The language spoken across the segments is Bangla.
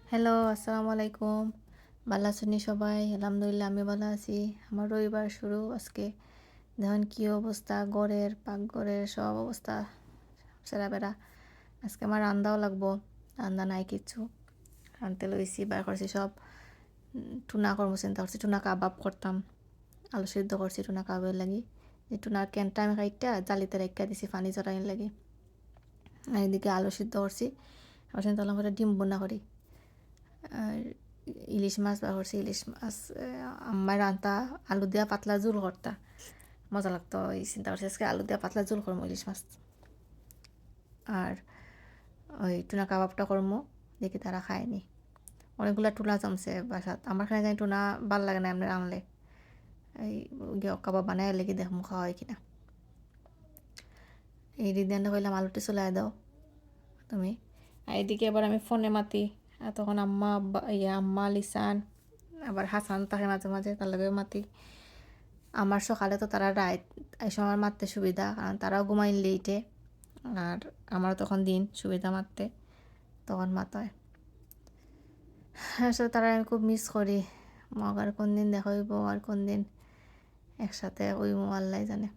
হ্যালো, আসসালামু আলাইকুম। ভালো আছেন সবাই? আলহামদুলিল্লাহ আমি ভালো আছি। আমার রবিবার শুরু আজকে। দেখুন কি অবস্থা ঘরের, পাকঘরের সব অবস্থা ছেঁড়া-বেড়া। আজকে আমার রান্দাও লাগবো। রান্দা নাই কিচ্ছু। আনতে লইছি, বার করছি সব। টুনা করবো চিন্তা করছি, টুনা কাবাব করতাম। আলু সিদ্ধ করছি টুনা কাবাবের লাগি। এই টুনার ক্যানটা আমি কাইটটা জালিতে রেখা দিছি পানি জড়াইন লাগি। আর এদিকে আলু সিদ্ধ করছি। আবার চিন্তা করলাম করে ডিম বোনা করি। আর ইলিশ মাছ বার করছি, ইলিশ মাছ আম্মাই রান্তা আলু দিয়া পাতলা জোল করতা মজা লাগতো। এই চিন্তা করছি আজকে আলু দিয়া পাতলা জোল করবো ইলিশ মাছ। আর ওই টুনা কাবাবটা করবো, দেখি তারা খায়নি। অনেকগুলো টুনা জমছে বাসাত, আমার খানে জানি টুনা ভাল লাগে না এমনি আনলে। এই কাবাব বানাই লেগে দেখবো খাওয়া হয় কিনা। এই রিদেনটা কইলাম আলুটি চলাই দাও তুমি। আর এদিকে এবার আমি ফোনে মাতি। আর তখন আম্মা আম্মা লিসান আবার হাসান তাকে মাঝে মাঝে তার লগে মাতি। আমার সকালে তো তারা রাত এই সময় মারতে সুবিধা, কারণ তারাও ঘুমাইন লেটে। আর আমারও তখন দিন সুবিধা মারতে, তখন মাতায়। আসলে তারা আমি খুব মিস করি। মগ আর কোন দিন দেখা হইব, আর কোন দিন একসাথে হইব আল্লাহ জানে।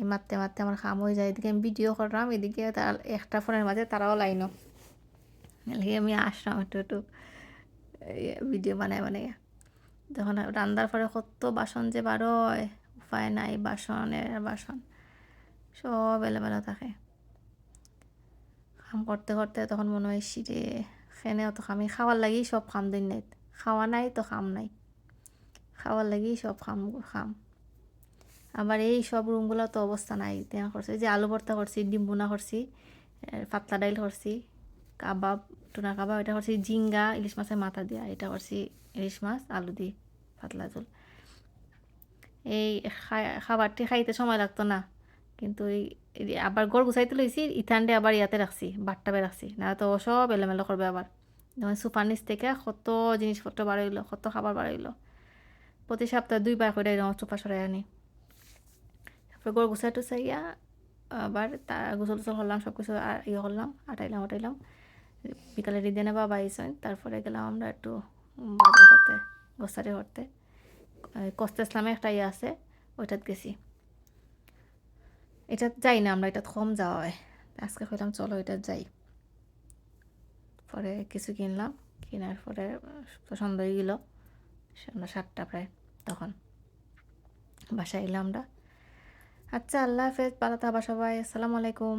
এই মারতে মারতে আমার কাম হয়ে যায়। এদিকে আমি ভিডিও করলাম, এদিকে তার একটা ফোনের মাঝে তারাও লাইনও এদিকে আমি আসলাম একটু একটু ভিডিও বানায় বানাইয়া। তখন রান্নার পরে কত বাসন যে বারোয়, উপায় নাই, বাসনের বাসন সব এলোমেলো থাকে। কাম করতে করতে তখন মনে হয় সিরে খেনে অত খামি খাওয়ার লাগি সব খাম দিন নাই, খাওয়া নাই তো খাম নাই, খাওয়ার লাগি সব খাম খাম। আবার এই সব রুমগুলো তো অবস্থা নাই। তেমন করছি যে আলু ভর্তা করছি, ডিম বোনা করছি, পাতলা ডাইল করছি, কাবাব টুনা কাবাব এটা করছি, ঝিঙ্গা ইলিশ মাছের মাথা দিয়া এটা করছি, ইলিশ মাছ আলু দিয়ে পাতলা ঝোল। এই খাবারটি খাইতে সময় লাগতো না, কিন্তু এই আবার গড় গুছাইতে লইছি ইথানডে আবার ইয়াতে রাখছি, বাট্টাবে রাখছি, না তো সব এলোমেলো করবে আবার। যেমন সুপার নিচ থেকে কত জিনিসপত্র বাড়াইলো, কত খাবার বাড়াইলো। প্রতি সপ্তাহে 2 বার করে এরকম চোপা সরাই আনি। তারপরে গড় গুছাই টুসাইয়া আবার তার গোসল টোসল করলাম, সব কিছু ইয়ে করলাম, আটাইলাম। বিকালে রিদেনে বাবা আইসেন, তারপরে গেলাম আমরা একটু বাজার করতে, গ্রোসারি করতে। কস্তা ইসলামে একটা ইয়ে আছে, ওইটাত গেছি। এটা যাই না আমরা, এটা কম যাওয়া হয়। আজকে কইলাম চলো এটা যাই। পরে কিছু কিনলাম, কেনার পরে তো সন্ধ্যা হয়ে গেল, সন্ধ্যা 7টা প্রায়। তখন বাসায় এলাম আমরা। আচ্ছা, আল্লাহ হাফেজ, ভালো থাকবা সবাই, আসসালামু আলাইকুম।